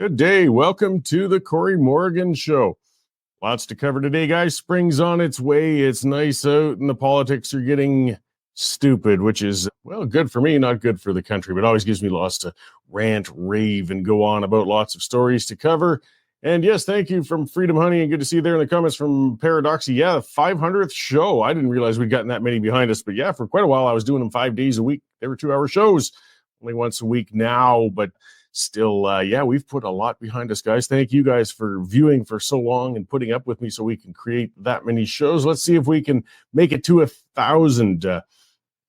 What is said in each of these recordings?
Good day. Welcome to the Cory Morgan Show. Lots to cover today, guys. Spring's on its way. It's nice out, and the politics are getting stupid, which is, well, good for me, not good for the country, but always gives me lots to rant, rave, and go on about. Lots of stories to cover. And yes, thank you from Freedom Honey, and good to see you there in the comments from Paradoxy. Yeah, the 500th show. I didn't realize we'd gotten that many behind us, but yeah, for quite a while, I was doing them 5 days a week. They were 2-hour shows, only once a week now, but still, we've put a lot behind us, guys. Thank you guys for viewing for so long and putting up with me so we can create that many shows. Let's see if we can make it to 1,000.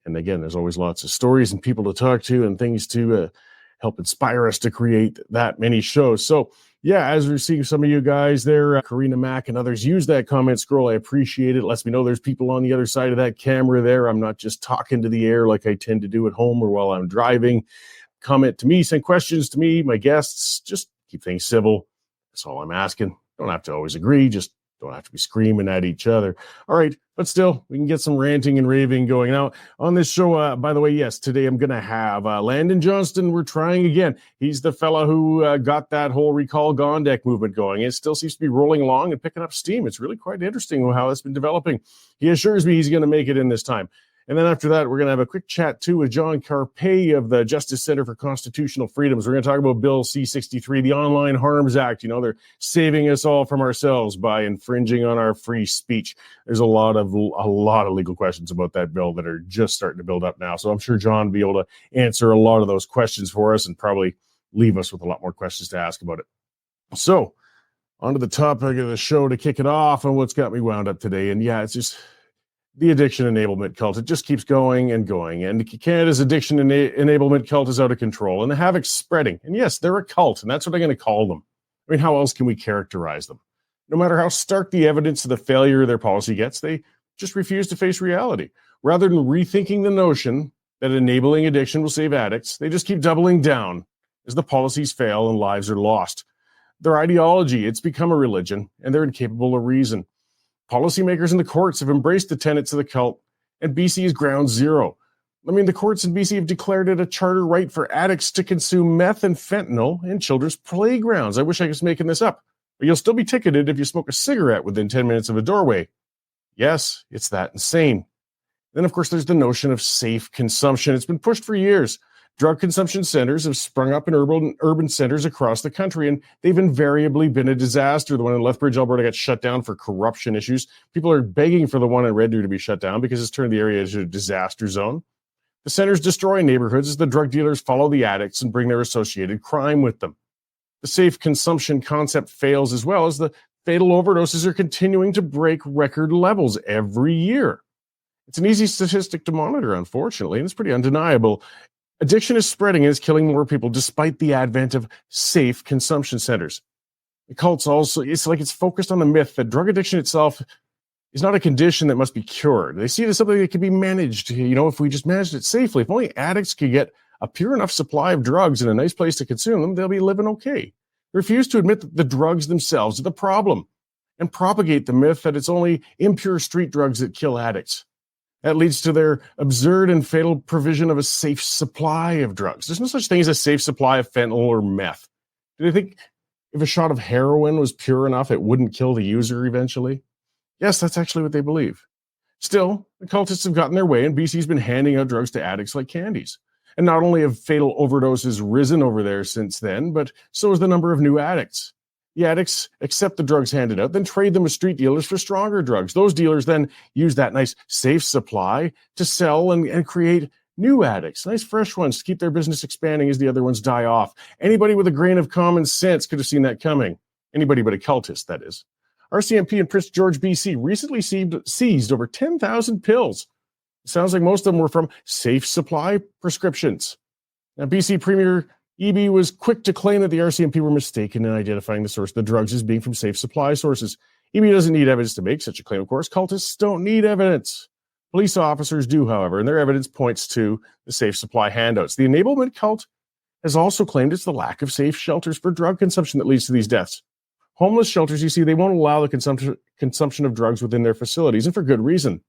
And again, there's always lots of stories and people to talk to and things to help inspire us to create that many shows. So, yeah, as we're seeing some of you guys there, Karina Mack and others, use that comment scroll. I appreciate it. It lets me know there's people on the other side of that camera there. I'm not just talking to the air like I tend to do at home or while I'm driving. Comment to me, send questions to me, my guests. Just keep things civil. That's all I'm asking. Don't have to always agree. Just don't have to be screaming at each other. All right, but still, we can get some ranting and raving going. Now, on this show, by the way, yes, today I'm going to have Landon Johnston. We're trying again. He's the fella who got that whole Recall Gondek movement going. It still seems to be rolling along and picking up steam. It's really quite interesting how it's been developing. He assures me he's going to make it in this time. And then after that, we're going to have a quick chat, too, with John Carpay of the Justice Center for Constitutional Freedoms. We're going to talk about Bill C-63, the Online Harms Act. You know, they're saving us all from ourselves by infringing on our free speech. There's a lot of legal questions about that bill that are just starting to build up now. So I'm sure John will be able to answer a lot of those questions for us and probably leave us with a lot more questions to ask about it. So on to the topic of the show to kick it off and what's got me wound up today. And yeah, it's just the addiction enablement cult. It just keeps going and going. And Canada's addiction enablement cult is out of control and the havoc's spreading. And yes, they're a cult, and that's what I'm going to call them. I mean, how else can we characterize them? No matter how stark the evidence of the failure of their policy gets, they just refuse to face reality. Rather than rethinking the notion that enabling addiction will save addicts, they just keep doubling down as the policies fail and lives are lost. Their ideology, it's become a religion, and they're incapable of reason. Policymakers in the courts have embraced the tenets of the cult, and BC is ground zero. I mean, the courts in BC have declared it a charter right for addicts to consume meth and fentanyl in children's playgrounds. I wish I was making this up. But you'll still be ticketed if you smoke a cigarette within 10 minutes of a doorway. Yes, it's that insane. Then, of course, there's the notion of safe consumption. It's been pushed for years. Drug consumption centers have sprung up in urban centers across the country, and they've invariably been a disaster. The one in Lethbridge, Alberta, got shut down for corruption issues. People are begging for the one in Red Deer to be shut down because it's turned the area into a disaster zone. The centers destroy neighborhoods as the drug dealers follow the addicts and bring their associated crime with them. The safe consumption concept fails as well as the fatal overdoses are continuing to break record levels every year. It's an easy statistic to monitor, unfortunately, and it's pretty undeniable. Addiction is spreading and is killing more people despite the advent of safe consumption centers. The cults also, it's focused on the myth that drug addiction itself is not a condition that must be cured. They see it as something that can be managed, if we just managed it safely. If only addicts could get a pure enough supply of drugs and a nice place to consume them, they'll be living okay. They refuse to admit that the drugs themselves are the problem and propagate the myth that it's only impure street drugs that kill addicts. That leads to their absurd and fatal provision of a safe supply of drugs. There's no such thing as a safe supply of fentanyl or meth. Do they think if a shot of heroin was pure enough, it wouldn't kill the user eventually? Yes, that's actually what they believe. Still, the cultists have gotten their way, and BC's been handing out drugs to addicts like candies. And not only have fatal overdoses risen over there since then, but so has the number of new addicts. The addicts accept the drugs handed out, then trade them with street dealers for stronger drugs. Those dealers then use that nice safe supply to sell and create new addicts, nice fresh ones to keep their business expanding as the other ones die off. Anybody with a grain of common sense could have seen that coming. Anybody but a cultist, that is. RCMP in Prince George, BC recently seized over 10,000 pills. It sounds like most of them were from safe supply prescriptions. Now, BC Premier EB was quick to claim that the RCMP were mistaken in identifying the source of the drugs as being from safe supply sources. EB doesn't need evidence to make such a claim, of course. Cultists don't need evidence. Police officers do, however, and their evidence points to the safe supply handouts. The enablement cult has also claimed it's the lack of safe shelters for drug consumption that leads to these deaths. Homeless shelters, you see, they won't allow the consumption of drugs within their facilities, and for good reason.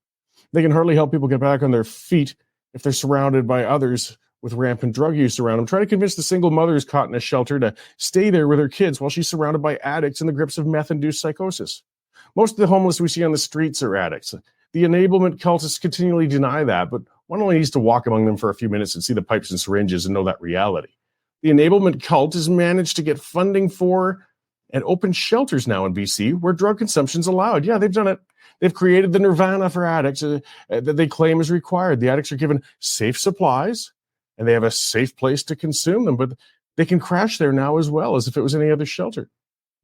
They can hardly help people get back on their feet if they're surrounded by others with rampant drug use around them. Try to convince the single mother who's caught in a shelter to stay there with her kids while she's surrounded by addicts in the grips of meth-induced psychosis. Most of the homeless we see on the streets are addicts. The enablement cultists continually deny that, but one only needs to walk among them for a few minutes and see the pipes and syringes and know that reality. The enablement cult has managed to get funding for and open shelters now in BC where drug consumption is allowed. Yeah, they've done it. They've created the nirvana for addicts that they claim is required. The addicts are given safe supplies and they have a safe place to consume them, but they can crash there now as well as if it was any other shelter.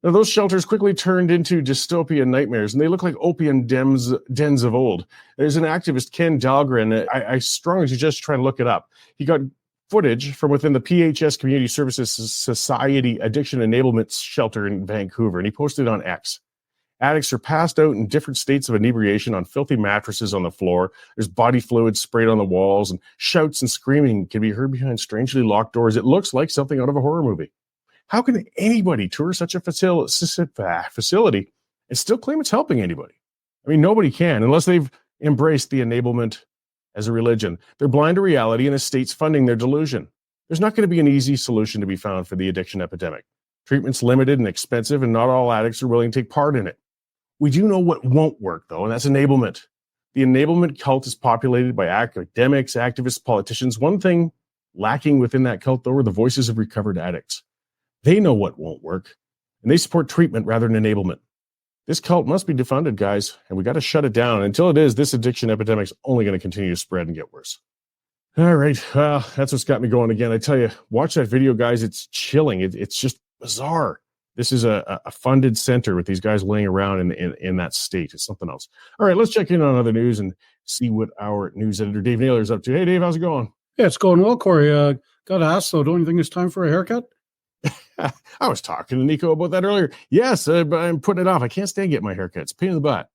Now, those shelters quickly turned into dystopian nightmares, and they look like opium dens of old. There's an activist, Ken Dahlgren. I strongly suggest you try and look it up. He got footage from within the PHS Community Services Society Addiction Enablement Shelter in Vancouver, and he posted it on X. Addicts are passed out in different states of inebriation on filthy mattresses on the floor. There's body fluid sprayed on the walls, and shouts and screaming can be heard behind strangely locked doors. It looks like something out of a horror movie. How can anybody tour such a facility and still claim it's helping anybody? I mean, nobody can unless they've embraced the enablement as a religion. They're blind to reality and the state's funding their delusion. There's not going to be an easy solution to be found for the addiction epidemic. Treatment's limited and expensive, and not all addicts are willing to take part in it. We do know what won't work, though, and that's enablement. The enablement cult is populated by academics, activists, politicians. One thing lacking within that cult, though, are the voices of recovered addicts. They know what won't work, and they support treatment rather than enablement. This cult must be defunded, guys, and we got to shut it down. Until it is, this addiction epidemic is only going to continue to spread and get worse. All right, that's what's got me going again. I tell you, watch that video, guys. It's chilling. It's just bizarre. This is a funded center with these guys laying around in that state. It's something else. All right, let's check in on other news and see what our news editor, Dave Naylor, is up to. Hey, Dave, how's it going? Yeah, it's going well, Corey. Got to ask, though, don't you think it's time for a haircut? I was talking to Nico about that earlier. Yes, but I'm putting it off. I can't stand getting my haircut. It's a pain in the butt.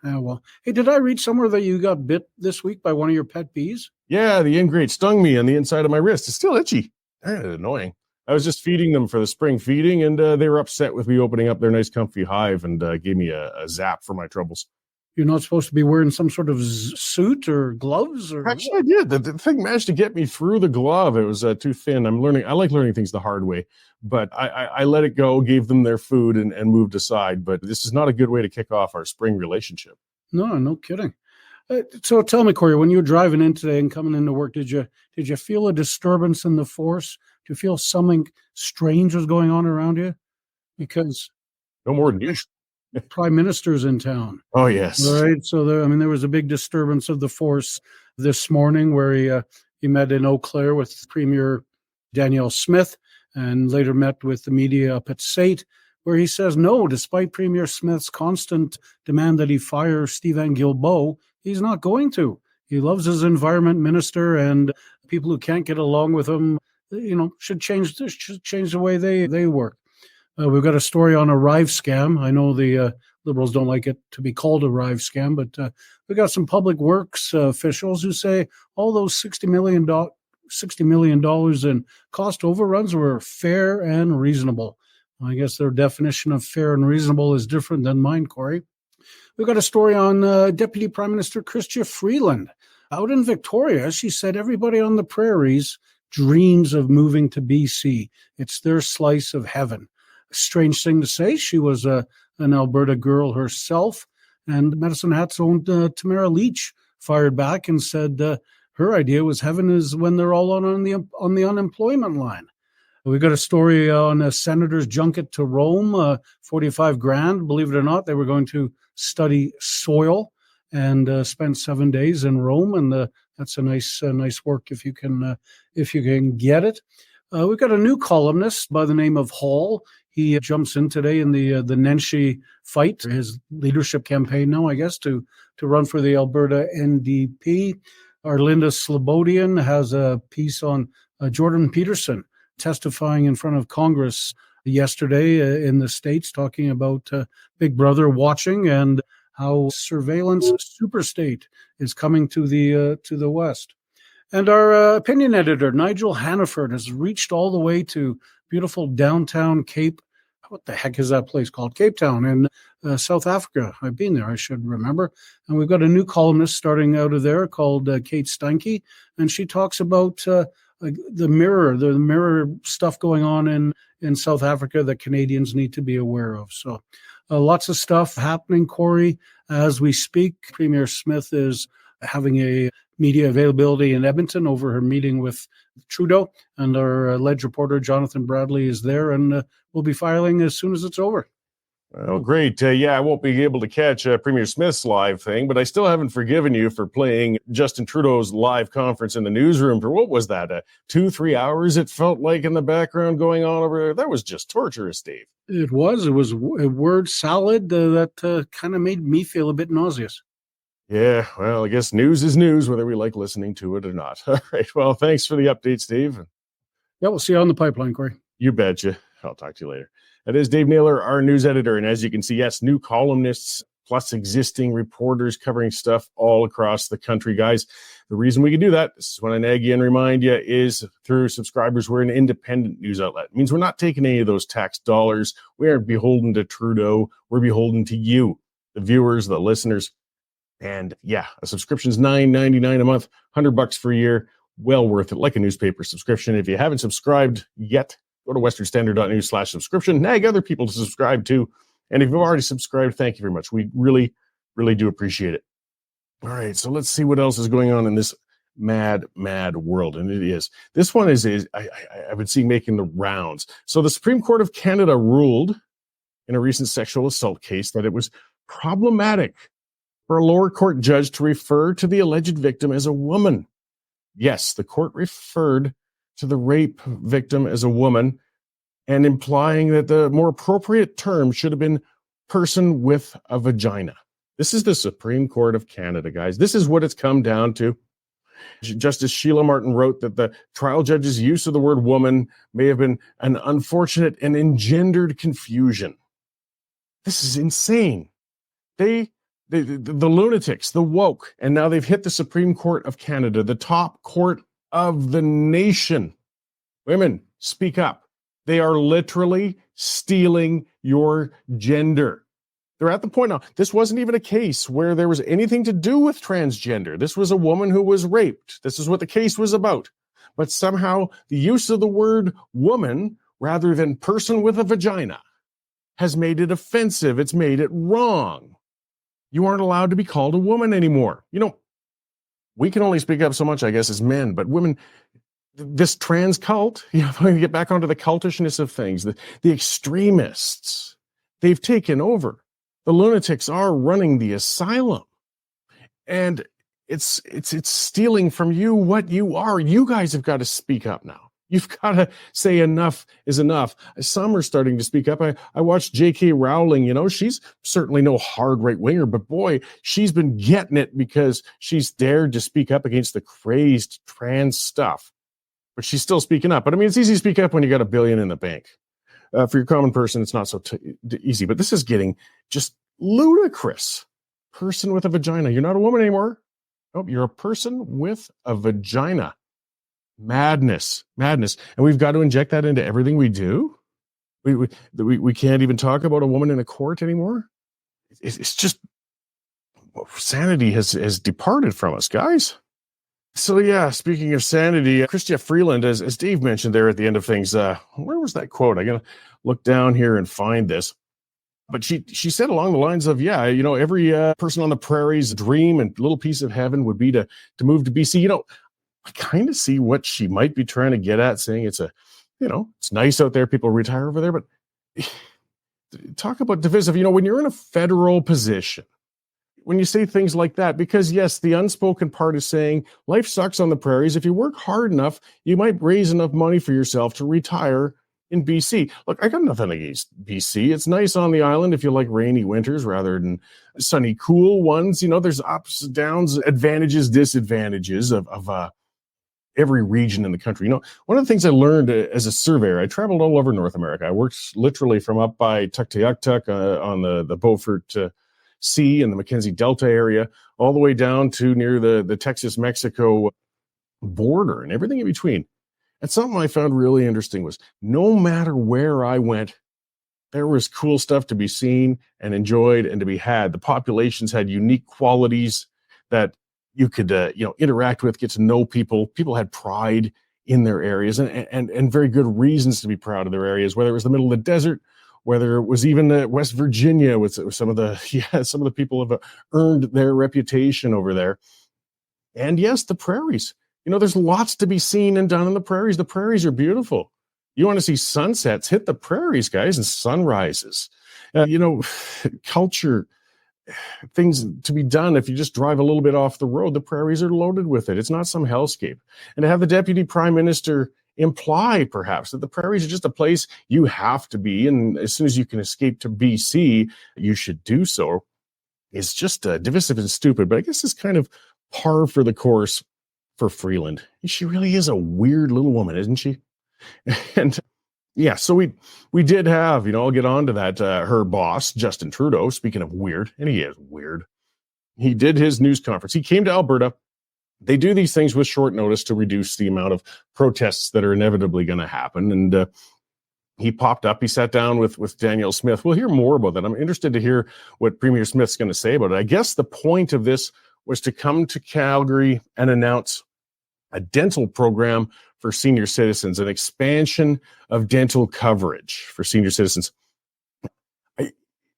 Well, hey, did I read somewhere that you got bit this week by one of your pet bees? Yeah, the ingrate stung me on the inside of my wrist. It's still itchy. Annoying. I was just feeding them for the spring feeding, and they were upset with me opening up their nice comfy hive and gave me a zap for my troubles. You're not supposed to be wearing some sort of suit or gloves? Or Actually, I did. The thing managed to get me through the glove. It was too thin. I like learning things the hard way, but I let it go, gave them their food, and moved aside. But this is not a good way to kick off our spring relationship. No kidding. So tell me, Corey, when you were driving in today and coming into work, did you feel a disturbance in the force? Do you feel something strange was going on around you? Because no more than usual. Prime Minister's in town. Oh, yes. All right. So there was a big disturbance of the force this morning where he met in Eau Claire with Premier Danielle Smith and later met with the media up at SAIT, where he says no, despite Premier Smith's constant demand that he fire Stephen Guilbeault, he's not going to. He loves his environment minister, and people who can't get along with him, should change the way they work. We've got a story on a Rive scam. I know the Liberals don't like it to be called a Rive scam, but we've got some public works officials who say all those $60 million in cost overruns were fair and reasonable. I guess their definition of fair and reasonable is different than mine, Corey. We've got a story on Deputy Prime Minister Chrystia Freeland. Out in Victoria, she said everybody on the prairies dreams of moving to BC. It's their slice of heaven. Strange thing to say. She was an Alberta girl herself, and Medicine Hat's own Tamara Leach fired back and said her idea was heaven is when they're all on the unemployment line. We've got a story on a senator's junket to Rome, 45 grand. Believe it or not, they were going to study soil and spend 7 days in Rome, and that's a nice work if you can get it. We've got a new columnist by the name of Hall. He jumps in today in the Nenshi fight, his leadership campaign now, I guess, to run for the Alberta NDP. Arlinda Slobodian has a piece on Jordan Peterson testifying in front of Congress yesterday in the States, talking about Big Brother watching and how surveillance superstate is coming to the West. And our opinion editor, Nigel Hannaford, has reached all the way to beautiful downtown Cape. What the heck is that place called? Cape Town in South Africa. I've been there, I should remember. And we've got a new columnist starting out of there called Kate Steinke. And she talks about the mirror stuff going on in South Africa that Canadians need to be aware of. So lots of stuff happening, Cory, as we speak. Premier Smith is having a media availability in Edmonton over her meeting with Trudeau, and our alleged reporter Jonathan Bradley is there, and we'll be filing as soon as it's over. Well, great. I won't be able to catch Premier Smith's live thing, but I still haven't forgiven you for playing Justin Trudeau's live conference in the newsroom for, what was that, 2-3 hours it felt like in the background going on over there? That was just torturous, Dave. It was a word salad that kind of made me feel a bit nauseous. Yeah, well, I guess news is news, whether we like listening to it or not. All right, well, thanks for the update, Steve. Yeah, we'll see you on the pipeline, Cory. You betcha. I'll talk to you later. That is Dave Naylor, our news editor. And as you can see, yes, new columnists plus existing reporters covering stuff all across the country, guys. The reason we can do that, this is when I nag you and remind you, is through subscribers. We're an independent news outlet. It means we're not taking any of those tax dollars. We aren't beholden to Trudeau. We're beholden to you, the viewers, the listeners. And yeah, a subscription is $9.99 a month, $100 for a year. Well worth it, like a newspaper subscription. If you haven't subscribed yet, go to westernstandard.news/subscription. Nag other people to subscribe too. And if you've already subscribed, thank you very much. We really, really do appreciate it. All right, so let's see what else is going on in this mad world. And it is. This one is I've been seeing making the rounds. So the Supreme Court of Canada ruled in a recent sexual assault case that it was problematic for a lower court judge to refer to the alleged victim as a woman. Yes, the court referred to the rape victim as a woman, and implying that the more appropriate term should have been person with a vagina. This is the Supreme Court of Canada, guys. This is what it's come down to. Justice Sheila Martin wrote that the trial judge's use of the word woman may have been an unfortunate and engendered confusion. This is insane. The lunatics, the woke, and now they've hit the Supreme Court of Canada, the top court of the nation. Women, speak up. They are literally stealing your gender. They're at the point now. This wasn't even a case where there was anything to do with transgender. This was a woman who was raped. This is what the case was about. But somehow the use of the word woman rather than person with a vagina has made it offensive. It's made it wrong. You aren't allowed to be called a woman anymore. You know, we can only speak up so much, I guess, as men, but women, this trans cult, if I get back onto the cultishness of things, the extremists, they've taken over. The lunatics are running the asylum. And it's stealing from you what you are. You guys have got to speak up now. You've got to say enough is enough. Some are starting to speak up. I watched J.K. Rowling, she's certainly no hard right-winger, but boy, she's been getting it because she's dared to speak up against the crazed trans stuff. But she's still speaking up. But I mean, it's easy to speak up when you got $1 billion in the bank. For your common person, it's not so easy. But this is getting just ludicrous. Person with a vagina. You're not a woman anymore. Nope, you're a person with a vagina. Madness. And we've got to inject that into everything we do. We can't even talk about a woman in a court anymore. It's just sanity has departed from us, guys. So yeah, speaking of sanity, Chrystia Freeland, as Dave mentioned there at the end of things, where was that quote? I gotta look down here and find this. But she said along the lines of, every person on the prairie's dream and little piece of heaven would be to move to BC. I kind of see what she might be trying to get at, saying it's it's nice out there, people retire over there, but talk about divisive. When you're in a federal position, when you say things like that, because yes, the unspoken part is saying life sucks on the prairies. If you work hard enough, you might raise enough money for yourself to retire in BC. Look, I got nothing against BC. It's nice on the island if you like rainy winters rather than sunny, cool ones. There's ups, downs, advantages, disadvantages of every region in the country. One of the things I learned as a surveyor, I traveled all over North America. I worked literally from up by Tuktoyaktuk on the Beaufort Sea and the Mackenzie Delta area, all the way down to near the Texas-Mexico border and everything in between. And something I found really interesting was no matter where I went, there was cool stuff to be seen and enjoyed and to be had. The populations had unique qualities that you could, interact with, get to know people. People had pride in their areas, and very good reasons to be proud of their areas, whether it was the middle of the desert, whether it was even West Virginia with some of the people have earned their reputation over there. And yes, the prairies. There's lots to be seen and done in the prairies. The prairies are beautiful. You want to see sunsets, hit the prairies, guys, and sunrises. Culture, things to be done. If you just drive a little bit off the road, the prairies are loaded with it. It's not some hellscape. And to have the deputy prime minister imply perhaps that the prairies are just a place you have to be, and as soon as you can escape to BC, you should do so, is just divisive and stupid. But I guess it's kind of par for the course for Freeland. She really is a weird little woman, isn't she? And yeah, so we did have, I'll get on to that, her boss, Justin Trudeau, speaking of weird, and he is weird. He did his news conference. He came to Alberta. They do these things with short notice to reduce the amount of protests that are inevitably going to happen. And he popped up. He sat down with Danielle Smith. We'll hear more about that. I'm interested to hear what Premier Smith's going to say about it. I guess the point of this was to come to Calgary and announce a dental program for senior citizens, an expansion of dental coverage for senior citizens.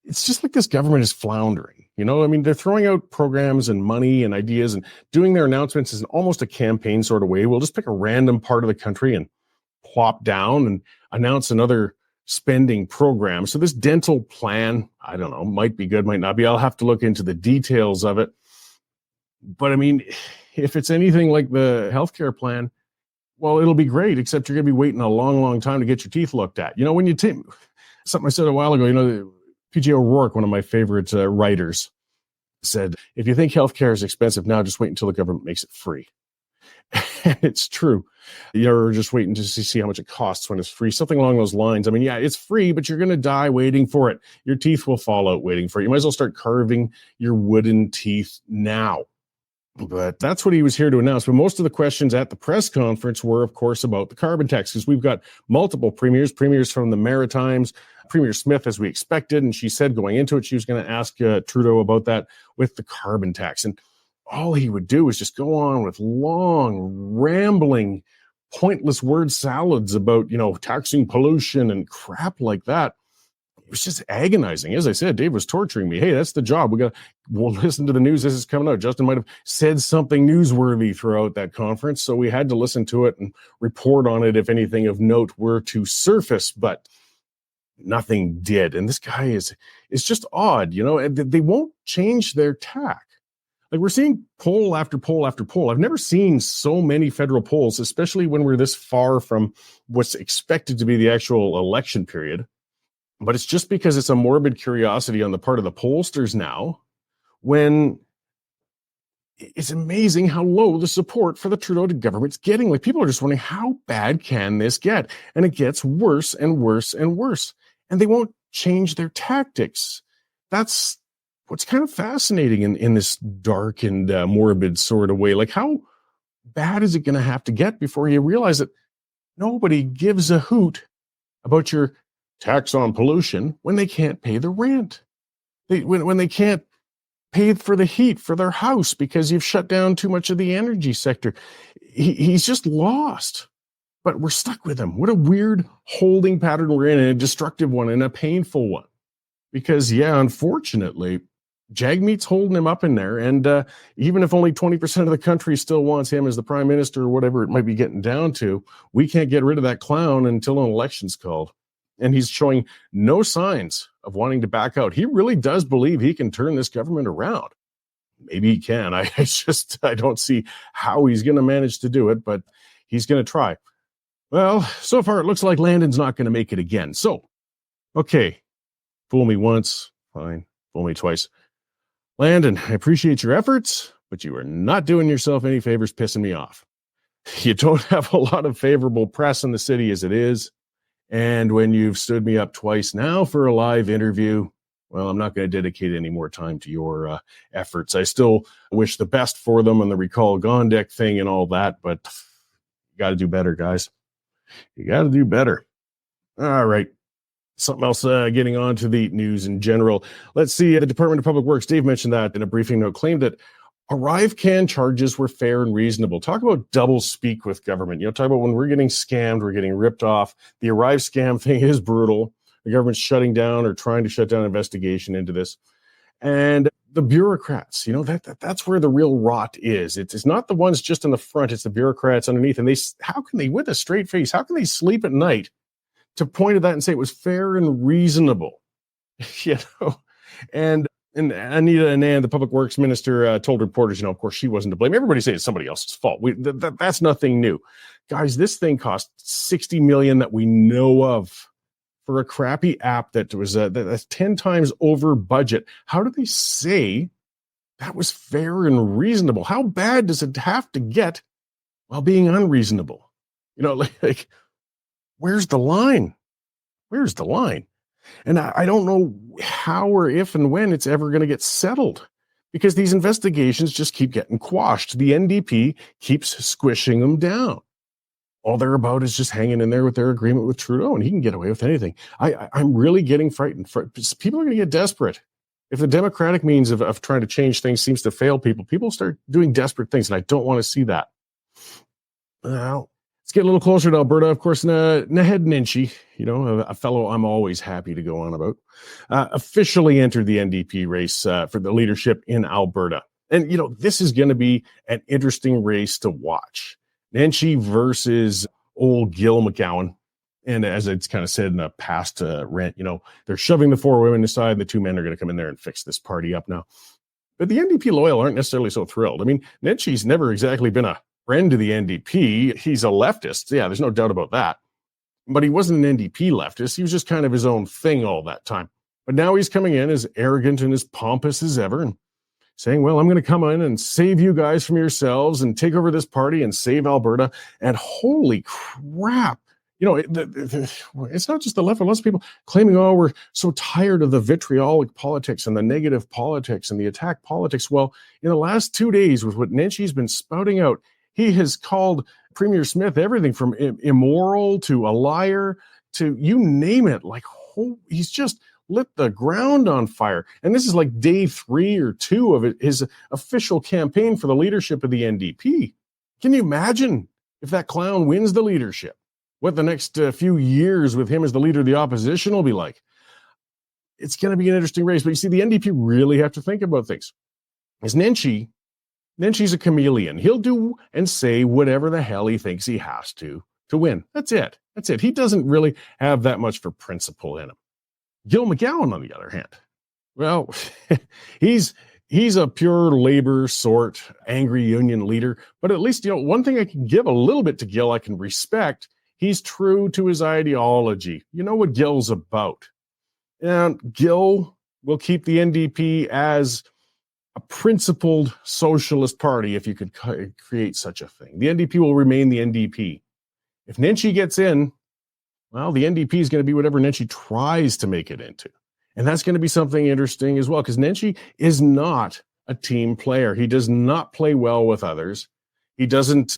It's just like this government is floundering. They're throwing out programs and money and ideas and doing their announcements in almost a campaign sort of way. We'll just pick a random part of the country and plop down and announce another spending program. So this dental plan, I don't know, might be good, might not be. I'll have to look into the details of it. But if it's anything like the healthcare plan, well, it'll be great, except you're going to be waiting a long, long time to get your teeth looked at. When you take something I said a while ago, PJ O'Rourke, one of my favorite writers, said, if you think healthcare is expensive now, just wait until the government makes it free. And it's true. You're just waiting to see how much it costs when it's free. Something along those lines. Yeah, it's free, but you're going to die waiting for it. Your teeth will fall out waiting for it. You might as well start carving your wooden teeth now. But that's what he was here to announce. But most of the questions at the press conference were, of course, about the carbon tax, because we've got multiple premiers from the Maritimes, Premier Smith, as we expected. And she said going into it, she was going to ask Trudeau about that with the carbon tax. And all he would do is just go on with long, rambling, pointless word salads about, taxing pollution and crap like that. It was just agonizing. As I said, Dave was torturing me. Hey, that's the job. We'll listen to the news as it's coming out. Justin might have said something newsworthy throughout that conference, so we had to listen to it and report on it if anything of note were to surface, but nothing did. And this guy is just odd, and they won't change their tack. Like, we're seeing poll after poll after poll. I've never seen so many federal polls, especially when we're this far from what's expected to be the actual election period. But it's just because it's a morbid curiosity on the part of the pollsters now, when it's amazing how low the support for the Trudeau government's getting. Like, people are just wondering, how bad can this get? And it gets worse and worse and worse. And they won't change their tactics. That's what's kind of fascinating in this dark and morbid sort of way. Like, how bad is it going to have to get before you realize that nobody gives a hoot about your tax on pollution when they can't pay the rent? When they can't pay for the heat for their house because you've shut down too much of the energy sector. He's just lost. But we're stuck with him. What a weird holding pattern we're in, and a destructive one, and a painful one. Because, yeah, unfortunately, Jagmeet's holding him up in there. And even if only 20% of the country still wants him as the prime minister or whatever it might be getting down to, we can't get rid of that clown until an election's called. And he's showing no signs of wanting to back out. He really does believe he can turn this government around. Maybe he can. I don't see how he's going to manage to do it, but he's going to try. Well, so far it looks like Landon's not going to make it again. So, okay, fool me once, fine. Fool me twice. Landon, I appreciate your efforts, but you are not doing yourself any favors pissing me off. You don't have a lot of favorable press in the city as it is. And when you've stood me up twice now for a live interview, well, I'm not going to dedicate any more time to your efforts. I still wish the best for them on the recall Gondek thing and all that, but you got to do better, guys. You got to do better. All right. Something else, getting on to the news in general. Let's see. The Department of Public Works, Dave mentioned that in a briefing note, claimed that ArriveCan charges were fair and reasonable. Talk about double speak with government. Talk about when we're getting scammed, we're getting ripped off. The Arrive scam thing is brutal. The government's shutting down or trying to shut down an investigation into this. And the bureaucrats, that's where the real rot is. It's not the ones just in the front, it's the bureaucrats underneath. And how can they, with a straight face, how can they sleep at night to point at that and say it was fair and reasonable? And Anita Anand, the public works minister, told reporters, of course, she wasn't to blame. Everybody says it's somebody else's fault. That's nothing new. Guys, this thing cost $60 million that we know of for a crappy app that was that's 10 times over budget. How do they say that was fair and reasonable? How bad does it have to get while being unreasonable? Like where's the line? Where's the line? And I don't know how or if and when it's ever going to get settled, because these investigations just keep getting quashed. The NDP keeps squishing them down. All they're about is just hanging in there with their agreement with Trudeau, and he can get away with anything. I'm really getting frightened. People are going to get desperate. If the democratic means of trying to change things seems to fail people start doing desperate things, and I don't want to see that. Now, let's get a little closer to Alberta. Of course, Naheed Nenshi, a fellow I'm always happy to go on about, officially entered the NDP race for the leadership in Alberta. And, this is going to be an interesting race to watch. Nenshi versus old Gil McGowan. And as it's kind of said in a past rant, they're shoving the four women aside, and the two men are going to come in there and fix this party up now. But the NDP loyal aren't necessarily so thrilled. I mean, Nenshi's never exactly been a friend to the NDP. He's a leftist. Yeah, there's no doubt about that. But he wasn't an NDP leftist. He was just kind of his own thing all that time. But now he's coming in as arrogant and as pompous as ever and saying, well, I'm going to come in and save you guys from yourselves and take over this party and save Alberta. And holy crap, it's not just the left, but lots of people claiming, oh, we're so tired of the vitriolic politics and the negative politics and the attack politics. Well, in the last 2 days with what Nenshi's been spouting out, he has called Premier Smith everything from immoral to a liar to you name it. Like, he's just lit the ground on fire. And this is like day 3 or 2 of his official campaign for the leadership of the NDP. Can you imagine if that clown wins the leadership? What the next few years with him as the leader of the opposition will be like? It's going to be an interesting race. But you see, the NDP really have to think about things. As Nenshi's a chameleon. He'll do and say whatever the hell he thinks he has to win. That's it. He doesn't really have that much for principle in him. Gil McGowan, on the other hand, well, he's a pure labor sort, angry union leader. But at least, one thing I can give a little bit to Gil, I can respect. He's true to his ideology. You know what Gil's about. And Gil will keep the NDP as a principled socialist party, if you could create such a thing. The NDP will remain the NDP. If Nenshi gets in, well, the NDP is going to be whatever Nenshi tries to make it into. And that's going to be something interesting as well, because Nenshi is not a team player. He does not play well with others. He doesn't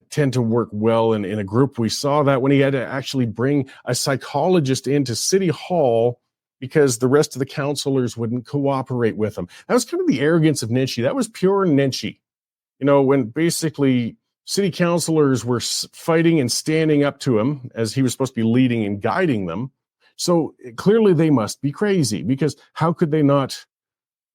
tend to work well in a group. We saw that when he had to actually bring a psychologist into City Hall because the rest of the councillors wouldn't cooperate with him. That was kind of the arrogance of Nenshi. That was pure Nenshi. When basically city councillors were fighting and standing up to him as he was supposed to be leading and guiding them. So clearly they must be crazy, because how could they not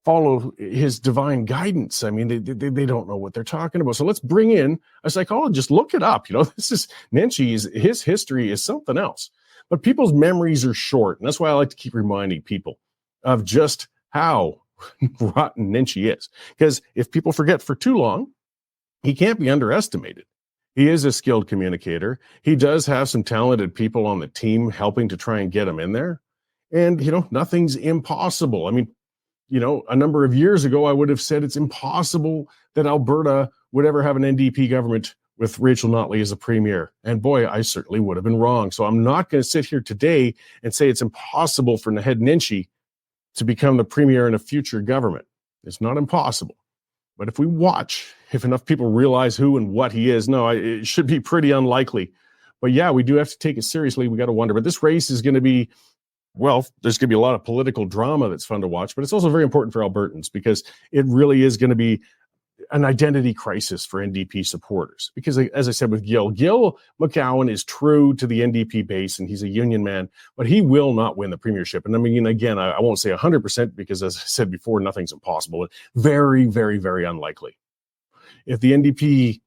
follow his divine guidance? I mean, they don't know what they're talking about. So let's bring in a psychologist. Look it up. This is Nenshi's, his history is something else. But people's memories are short. And that's why I like to keep reminding people of just how rotten Nenshi is. Because if people forget for too long, he can't be underestimated. He is a skilled communicator. He does have some talented people on the team helping to try and get him in there. And, nothing's impossible. I mean, a number of years ago, I would have said it's impossible that Alberta would ever have an NDP government with Rachel Notley as a premier. And boy, I certainly would have been wrong. So I'm not going to sit here today and say it's impossible for Naheed Nenshi to become the premier in a future government. It's not impossible. But if we watch, if enough people realize who and what he is, no, it should be pretty unlikely. But yeah, we do have to take it seriously. We got to wonder. But this race is going to be, well, there's going to be a lot of political drama that's fun to watch, but it's also very important for Albertans, because it really is going to be an identity crisis for NDP supporters. Because as I said with Gil McGowan is true to the NDP base and he's a union man, but he will not win the premiership. And I mean, again, I won't say 100% because as I said before, nothing's impossible. Very, very, very unlikely. If the NDP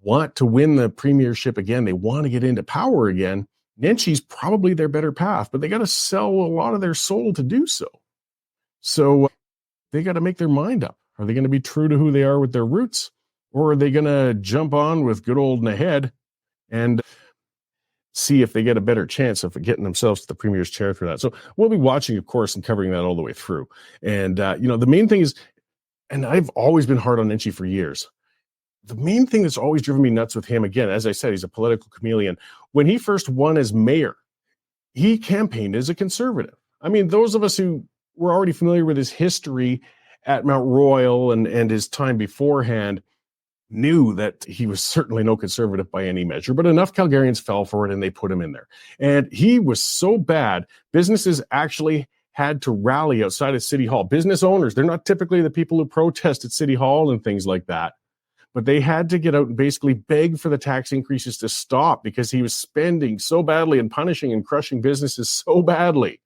want to win the premiership again, they want to get into power again, Nenchi's probably their better path, but they got to sell a lot of their soul to do so. So they got to make their mind up. Are they going to be true to who they are with their roots? Or are they going to jump on with good old Naheed and see if they get a better chance of getting themselves to the premier's chair through that? So we'll be watching, of course, and covering that all the way through. And, the main thing is, and I've always been hard on Nenchi for years, the main thing that's always driven me nuts with him, again, as I said, he's a political chameleon. When he first won as mayor, he campaigned as a conservative. I mean, those of us who were already familiar with his history at Mount Royal and his time beforehand knew that he was certainly no conservative by any measure, but enough Calgarians fell for it and they put him in there. And he was so bad, businesses actually had to rally outside of City Hall. Business owners, they're not typically the people who protest at City Hall and things like that, but they had to get out and basically beg for the tax increases to stop because he was spending so badly and punishing and crushing businesses so badly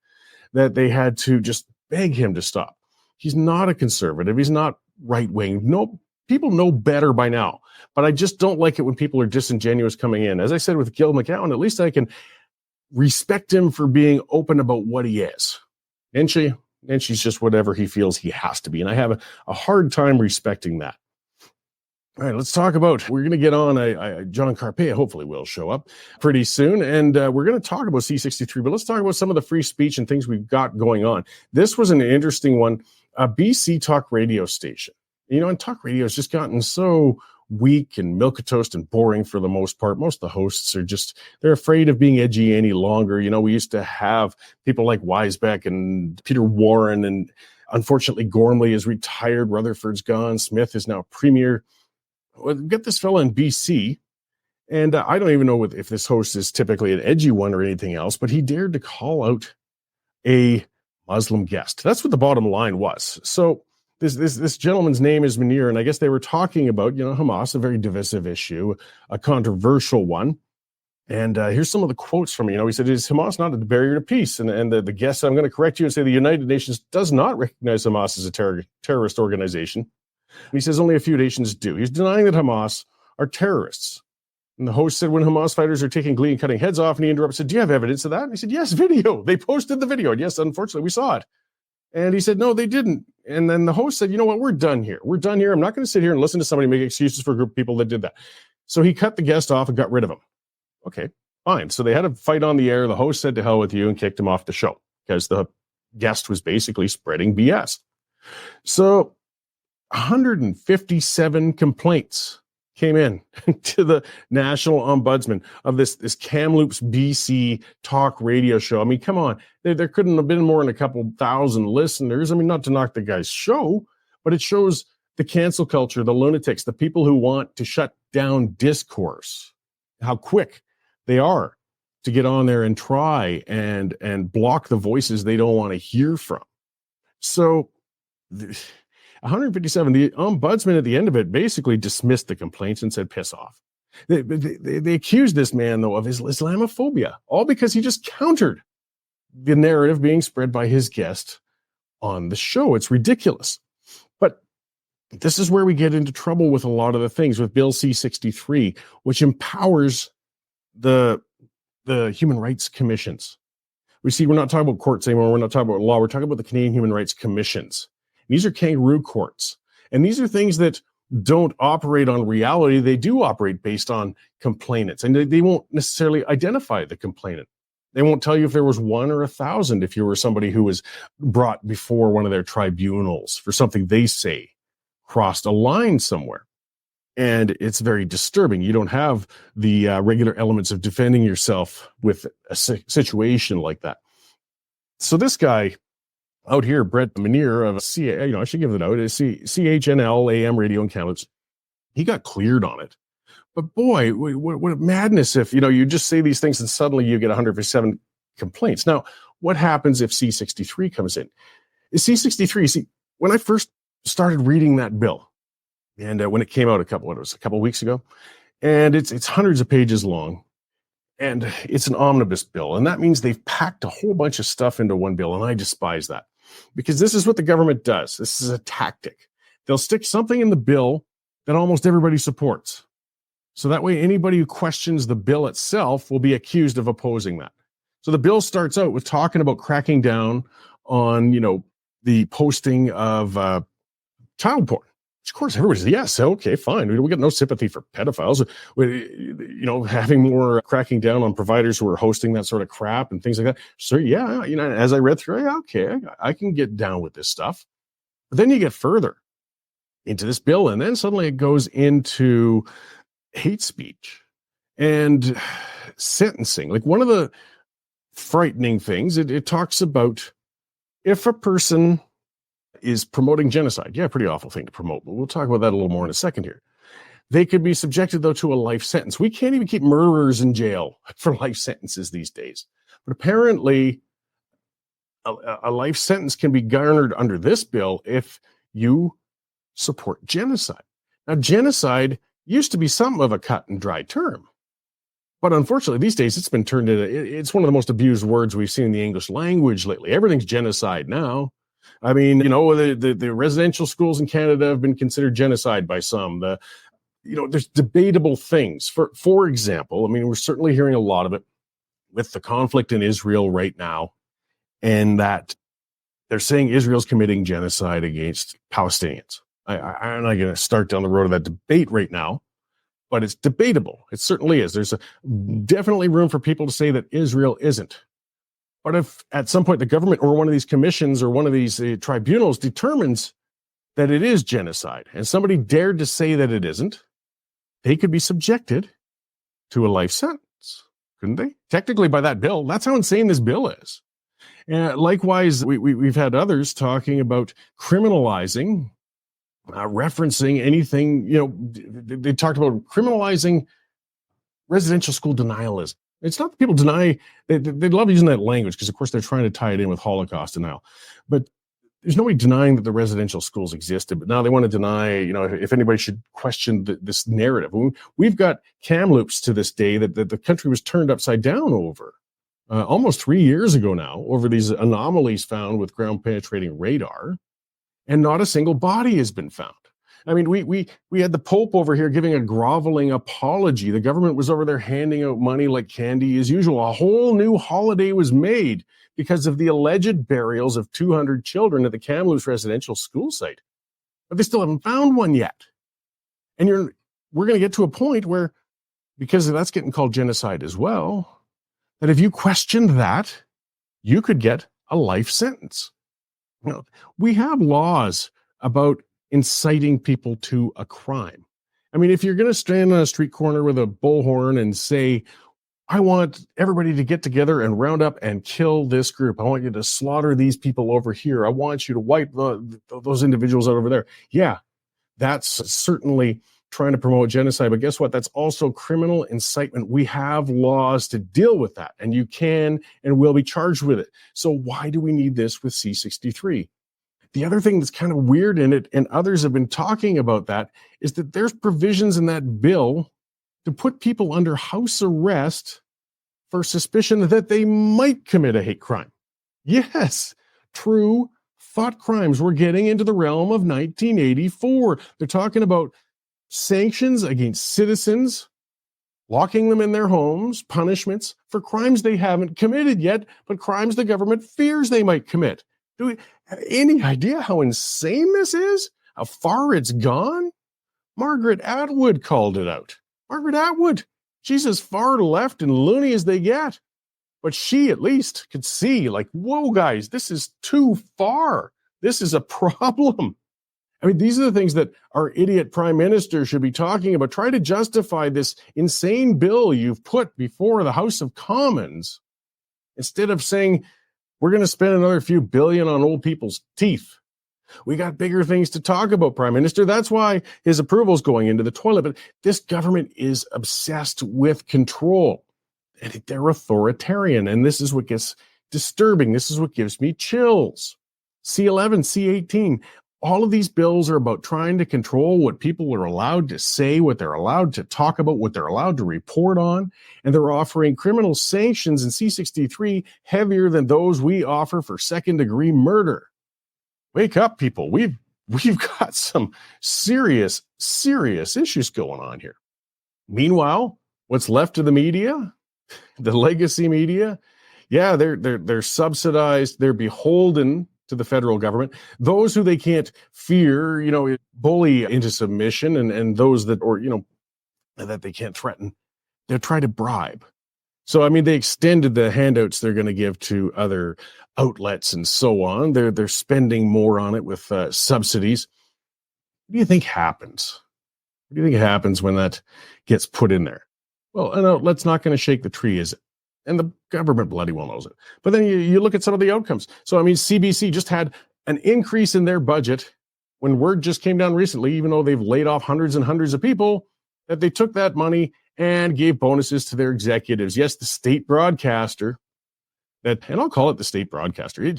that they had to just beg him to stop. He's not a conservative. He's not right-wing. No, people know better by now, but I just don't like it when people are disingenuous coming in. As I said with Gil McGowan, at least I can respect him for being open about what he is. Nenchi's just whatever he feels he has to be, and I have a hard time respecting that. All right, let's talk about, we're going to get on, John Carpea hopefully will show up pretty soon, and we're going to talk about C63, but let's talk about some of the free speech and things we've got going on. This was an interesting one, a BC talk radio station. And talk radio has just gotten so weak and milquetoast and boring for the most part. Most of the hosts are they're afraid of being edgy any longer. We used to have people like Weisbeck and Peter Warren, and unfortunately Gormley is retired, Rutherford's gone, Smith is now premier. Well, get this fella in BC, and I don't even know if this host is typically an edgy one or anything else, but he dared to call out a Muslim guest. That's what the bottom line was. So this gentleman's name is Munir, and I guess they were talking about, Hamas, a very divisive issue, a controversial one. And here's some of the quotes from him. He said, "Is Hamas not a barrier to peace?" And the guest said, "I'm going to correct you and say the United Nations does not recognize Hamas as a terrorist organization." And he says only a few nations do. He's denying that Hamas are terrorists. And the host said, when Hamas fighters are taking glee and cutting heads off, and he interrupted, said, "Do you have evidence of that?" And he said, "Yes, video. They posted the video." And yes, unfortunately, we saw it. And he said, "No, they didn't." And then the host said, "You know what? We're done here. We're done here. I'm not going to sit here and listen to somebody make excuses for a group of people that did that." So he cut the guest off and got rid of him. Okay, fine. So they had a fight on the air. The host said, "To hell with you," and kicked him off the show because the guest was basically spreading BS. So 157 complaints came in to the National Ombudsman of this Kamloops, BC talk radio show. I mean, come on. There couldn't have been more than a couple thousand listeners. I mean, not to knock the guy's show, but it shows the cancel culture, the lunatics, the people who want to shut down discourse, how quick they are to get on there and try and block the voices they don't want to hear from. So 157, the ombudsman at the end of it basically dismissed the complaints and said, piss off. They accused this man, though, of Islamophobia, all because he just countered the narrative being spread by his guest on the show. It's ridiculous. But this is where we get into trouble with a lot of the things with Bill C-63, which empowers the human rights commissions. We see we're not talking about courts anymore. We're not talking about law. We're talking about the Canadian Human Rights Commissions. These are kangaroo courts. And these are things that don't operate on reality. They do operate based on complainants. And they won't necessarily identify the complainant. They won't tell you if there was 1 or 1,000 if you were somebody who was brought before one of their tribunals for something they say crossed a line somewhere. And it's very disturbing. You don't have the regular elements of defending yourself with a situation like that. So this guy out here, Brett Munir of I should give it out, CHNL AM radio in Kamloops, he got cleared on it. But boy, what a madness if, you just say these things and suddenly you get 157 complaints. Now, what happens if C-63 comes in? C-63, when I first started reading that bill, And when it came out a couple of weeks ago, and it's hundreds of pages long, and it's an omnibus bill. And that means they've packed a whole bunch of stuff into one bill. And I despise that, because this is what the government does. This is a tactic. They'll stick something in the bill that almost everybody supports. So that way, anybody who questions the bill itself will be accused of opposing that. So the bill starts out with talking about cracking down on, the posting of child porn. Of course, everybody says, yes, okay, fine. We got no sympathy for pedophiles. Having more cracking down on providers who are hosting that sort of crap and things like that. So yeah, as I read through, okay, I can get down with this stuff. But then you get further into this bill, and then suddenly it goes into hate speech and sentencing. Like, one of the frightening things, it talks about if a person is promoting genocide. Yeah, pretty awful thing to promote, but we'll talk about that a little more in a second here. They could be subjected, though, to a life sentence. We can't even keep murderers in jail for life sentences these days. But apparently, a life sentence can be garnered under this bill if you support genocide. Now, genocide used to be something of a cut and dry term. But unfortunately, these days, it's been turned into, it's one of the most abused words we've seen in the English language lately. Everything's genocide now. I mean, the residential schools in Canada have been considered genocide by some. There's debatable things. For example, I mean, we're certainly hearing a lot of it with the conflict in Israel right now, and that they're saying Israel's committing genocide against Palestinians. I'm not going to start down the road of that debate right now, but it's debatable. It certainly is. There's definitely room for people to say that Israel isn't. But if at some point the government or one of these commissions or one of these tribunals determines that it is genocide, and somebody dared to say that it isn't, they could be subjected to a life sentence, couldn't they? Technically, by that bill. That's how insane this bill is. Likewise, we've had others talking about criminalizing, referencing anything. They talked about criminalizing residential school denialism. It's not that people deny, they love using that language because, of course, they're trying to tie it in with Holocaust denial. But there's nobody denying that the residential schools existed. But now they want to deny, if anybody should question this narrative. We've got Kamloops to this day that the country was turned upside down over almost 3 years ago now, over these anomalies found with ground penetrating radar. And not a single body has been found. I mean, we had the Pope over here giving a groveling apology. The government was over there handing out money like candy as usual. A whole new holiday was made because of the alleged burials of 200 children at the Kamloops residential school site. But they still haven't found one yet. And we're going to get to a point where, because that's getting called genocide as well, that if you questioned that, you could get a life sentence. We have laws about inciting people to a crime. I mean, if you're going to stand on a street corner with a bullhorn and say, I want everybody to get together and round up and kill this group. I want you to slaughter these people over here. I want you to wipe those individuals out over there. Yeah, that's certainly trying to promote genocide. But guess what? That's also criminal incitement. We have laws to deal with that, and you can and will be charged with it. So why do we need this with C-63? The other thing that's kind of weird in it, and others have been talking about that, is that there's provisions in that bill to put people under house arrest for suspicion that they might commit a hate crime. Yes, true thought crimes. We're getting into the realm of 1984. They're talking about sanctions against citizens, locking them in their homes, punishments for crimes they haven't committed yet, but crimes the government fears they might commit. Do we have any idea how insane this is? How far it's gone? Margaret Atwood called it out. Margaret Atwood, she's as far left and loony as they get. But she at least could see, like, whoa, guys, this is too far. This is a problem. I mean, these are the things that our idiot prime minister should be talking about. Try to justify this insane bill you've put before the House of Commons instead of saying, we're going to spend another few billion on old people's teeth. We got bigger things to talk about, Prime Minister. That's why his approval's going into the toilet. But this government is obsessed with control. And they're authoritarian. And this is what gets disturbing. This is what gives me chills. C11, C18, all of these bills are about trying to control what people are allowed to say, what they're allowed to talk about, what they're allowed to report on. And they're offering criminal sanctions in C-63 heavier than those we offer for second-degree murder. Wake up, people. We've got some serious issues going on here. Meanwhile, what's left of the media, the legacy media, yeah, they're subsidized, they're beholden to the federal government. Those who they can't fear, bully into submission, and those that, that they can't threaten, they'll try to bribe. So, I mean, they extended the handouts they're going to give to other outlets and so on. They're spending more on it with subsidies. What do you think happens? What do you think happens when that gets put in there? Well, an outlet's not going to shake the tree, is it? And the government bloody well knows it. But then you look at some of the outcomes. So, I mean, CBC just had an increase in their budget when word just came down recently, even though they've laid off hundreds and hundreds of people, that they took that money and gave bonuses to their executives. Yes, the state broadcaster, and I'll call it the state broadcaster.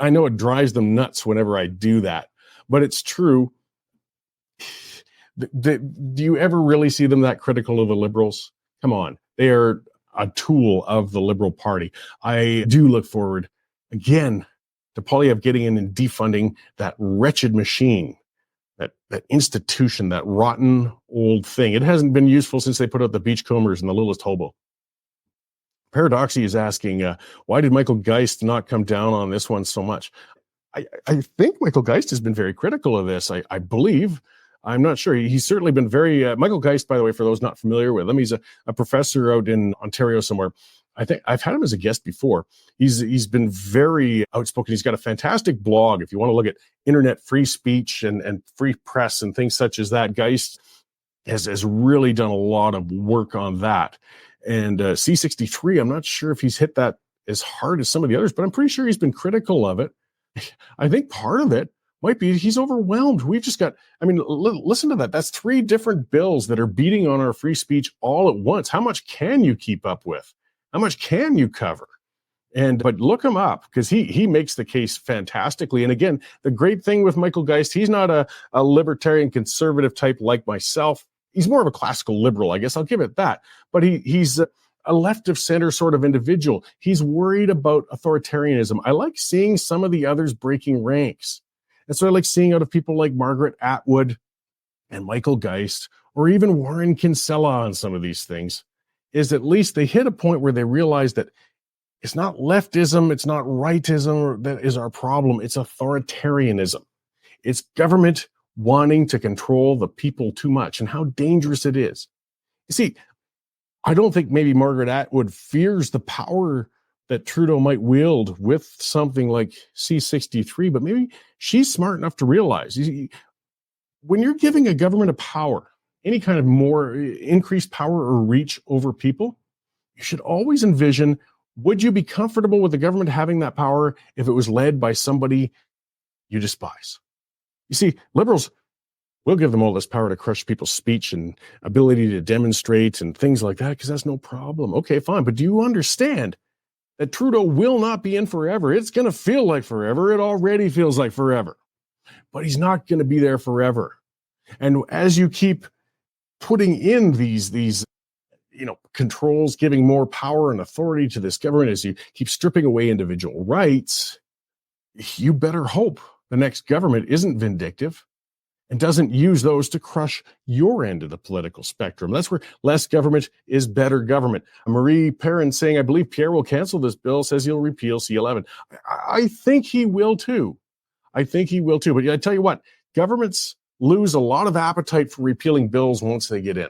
I know it drives them nuts whenever I do that, but it's true. Do you ever really see them that critical of the Liberals? Come on. They are a tool of the Liberal Party. I do look forward, again, to Poilievre getting in and defunding that wretched machine, that institution, that rotten old thing. It hasn't been useful since they put out the Beachcombers and the Littlest Hobo. Paradoxy is asking, why did Michael Geist not come down on this one so much? I think Michael Geist has been very critical of this. I believe. I'm not sure. He's certainly been very... Michael Geist, by the way, for those not familiar with him, he's a professor out in Ontario somewhere. I think I've had him as a guest before. He's been very outspoken. He's got a fantastic blog. If you want to look at internet free speech and free press and things such as that, Geist has really done a lot of work on that. And C-63, I'm not sure if he's hit that as hard as some of the others, but I'm pretty sure he's been critical of it. I think part of it might be he's overwhelmed. We've just got, listen to that. That's 3 different bills that are beating on our free speech all at once. How much can you keep up with? How much can you cover? But look him up, because he makes the case fantastically. And again, the great thing with Michael Geist, he's not a libertarian conservative type like myself. He's more of a classical liberal, I guess. I'll give it that. But he's a left of center sort of individual. He's worried about authoritarianism. I like seeing some of the others breaking ranks. And so I like seeing out of people like Margaret Atwood and Michael Geist, or even Warren Kinsella on some of these things, is at least they hit a point where they realize that it's not leftism, it's not rightism that is our problem. It's authoritarianism. It's government wanting to control the people too much, and how dangerous it is. You see, I don't think maybe Margaret Atwood fears the power that Trudeau might wield with something like C-63, but maybe she's smart enough to realize when you're giving a government a power, any kind of more increased power or reach over people, you should always envision, would you be comfortable with the government having that power if it was led by somebody you despise? You see, Liberals will give them all this power to crush people's speech and ability to demonstrate and things like that, because that's no problem. Okay, fine. But do you understand that Trudeau will not be in forever? It's going to feel like forever. It already feels like forever. But he's not going to be there forever. And as you keep putting in these controls, giving more power and authority to this government, as you keep stripping away individual rights, you better hope the next government isn't vindictive and doesn't use those to crush your end of the political spectrum. That's where less government is better government. Marie Perrin saying, I believe Pierre will cancel this bill, says he'll repeal C-11. I think he will too. But I tell you what, governments lose a lot of appetite for repealing bills once they get in.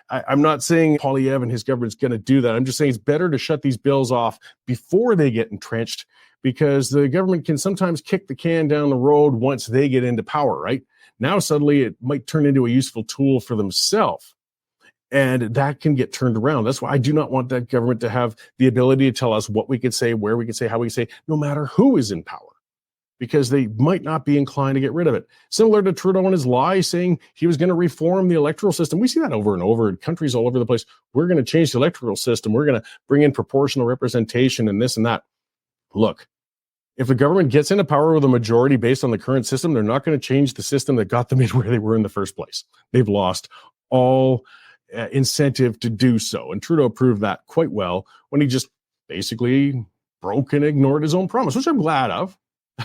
I'm not saying Poilievre and his government's going to do that. I'm just saying it's better to shut these bills off before they get entrenched, because the government can sometimes kick the can down the road once they get into power, right? Now, suddenly, it might turn into a useful tool for themselves, and that can get turned around. That's why I do not want that government to have the ability to tell us what we could say, where we could say, how we could say, no matter who is in power, because they might not be inclined to get rid of it. Similar to Trudeau and his lie saying he was going to reform the electoral system. We see that over and over in countries all over the place. We're going to change the electoral system. We're going to bring in proportional representation and this and that. Look, If the government gets into power with a majority based on the current system, they're not going to change the system that got them in where they were in the first place. They've lost all incentive to do so. And Trudeau proved that quite well when he just basically broke and ignored his own promise, which I'm glad of.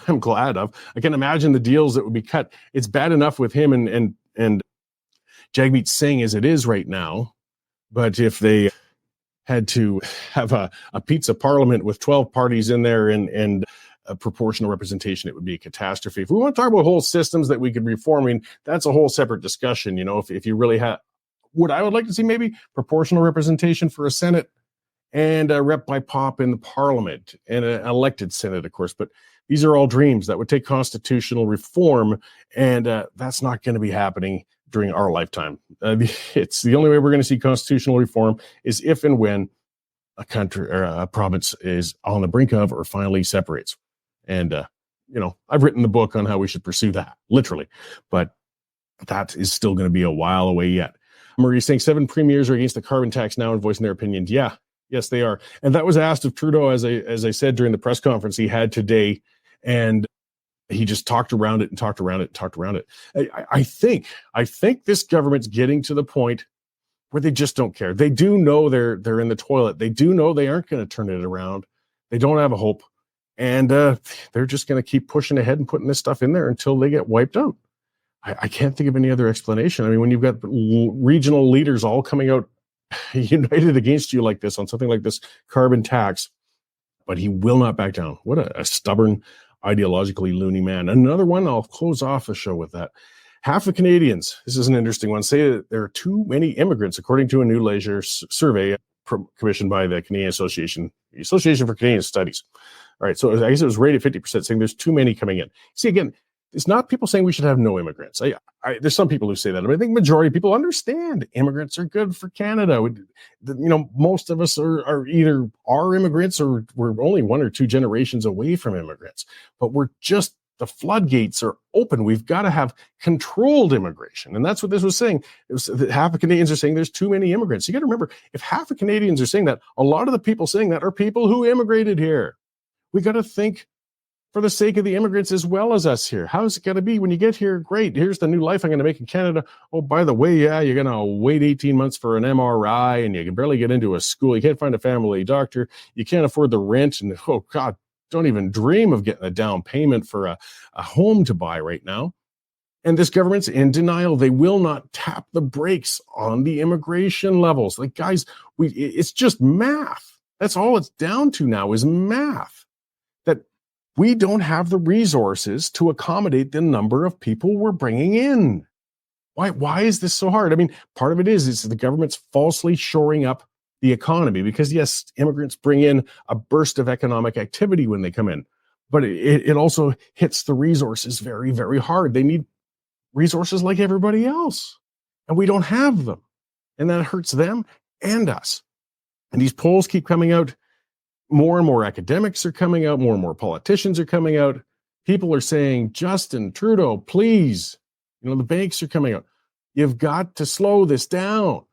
I'm glad of. I can imagine the deals that would be cut. It's bad enough with him and Jagmeet Singh as it is right now. But if they had to have a pizza parliament with 12 parties in there and a proportional representation, it would be a catastrophe. If we want to talk about whole systems that we could reform, I mean, that's a whole separate discussion. You know, if you really have, I would like to see maybe proportional representation for a Senate and a rep by pop in the parliament and an elected Senate, of course. But these are all dreams that would take constitutional reform, and that's not going to be happening during our lifetime. It's the only way we're going to see constitutional reform is if and when a country or a province is on the brink of or finally separates. And, I've written the book on how we should pursue that, literally. But that is still going to be a while away yet. Marie's saying 7 premiers are against the carbon tax now and voicing their opinions. Yeah, yes, they are. And that was asked of Trudeau, as I said during the press conference he had today. And he just talked around it and talked around it and talked around it. I think this government's getting to the point where they just don't care. They do know they're in the toilet. They do know they aren't going to turn it around. They don't have a hope. And they're just going to keep pushing ahead and putting this stuff in there until they get wiped out. I can't think of any other explanation. I mean, when you've got regional leaders all coming out united against you like this on something like this carbon tax, but he will not back down. What a stubborn, ideologically loony man. Another one, I'll close off the show with that. Half of Canadians, this is an interesting one, say that there are too many immigrants, according to a new leisure survey commissioned by the Canadian Association for Canadian Studies. All right, so I guess it was rated 50%, saying there's too many coming in. See, again, it's not people saying we should have no immigrants. There's some people who say that. I think majority of people understand immigrants are good for Canada. Most of us are either immigrants or we're only 1 or 2 generations away from immigrants. But the floodgates are open. We've got to have controlled immigration. And that's what this was saying. It was that half of Canadians are saying there's too many immigrants. You got to remember, if half of Canadians are saying that, a lot of the people saying that are people who immigrated here. We got to think for the sake of the immigrants as well as us here. How's it going to be when you get here? Great. Here's the new life I'm going to make in Canada. Oh, by the way, yeah, you're going to wait 18 months for an MRI and you can barely get into a school. You can't find a family doctor. You can't afford the rent. And oh God, don't even dream of getting a down payment for a home to buy right now. And this government's in denial. They will not tap the brakes on the immigration levels. Like, guys, it's just math. That's all it's down to now is math. That we don't have the resources to accommodate the number of people we're bringing in. Why is this so hard? I mean, part of it is the government's falsely shoring up the economy because, yes, immigrants bring in a burst of economic activity when they come in, but it also hits the resources very, very hard. They need resources like everybody else, and we don't have them, and that hurts them and us. And these polls keep coming out. More and more academics are coming out. More and more politicians are coming out. People are saying, Justin Trudeau, please. The banks are coming out. You've got to slow this down.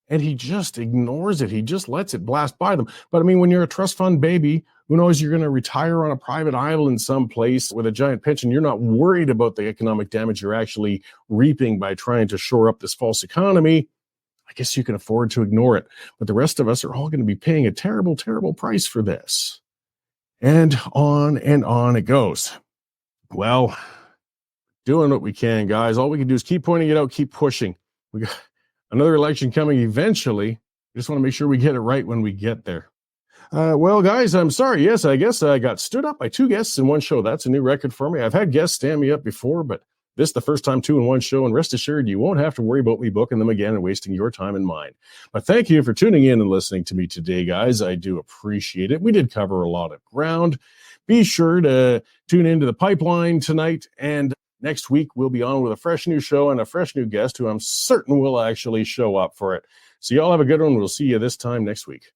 And he just ignores it. He just lets it blast by them. But I mean, when you're a trust fund baby, who knows, you're going to retire on a private island someplace with a giant pension. You're not worried about the economic damage you're actually reaping by trying to shore up this false economy. I guess you can afford to ignore it. But the rest of us are all going to be paying a terrible, terrible price for this. And on it goes. Well, doing what we can, guys. All we can do is keep pointing it out, keep pushing. We got another election coming eventually. We just want to make sure we get it right when we get there. Well, guys, I'm sorry. Yes, I guess I got stood up by 2 guests in one show. That's a new record for me. I've had guests stand me up before, but this is the first time 2 in one show, and rest assured you won't have to worry about me booking them again and wasting your time and mine. But thank you for tuning in and listening to me today, guys. I do appreciate it. We did cover a lot of ground. Be sure to tune into the Pipeline tonight, and next week we'll be on with a fresh new show and a fresh new guest who I'm certain will actually show up for it. So y'all have a good one. We'll see you this time next week.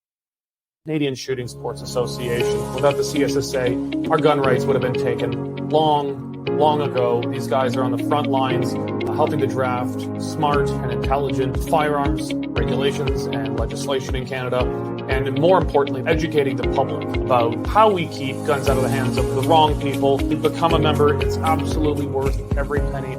Canadian Shooting Sports Association. Without the CSSA, our gun rights would have been taken long long ago. These guys are on the front lines helping to draft smart and intelligent firearms regulations and legislation in Canada, and more importantly, educating the public about how we keep guns out of the hands of the wrong people. To become a member, it's absolutely worth every penny.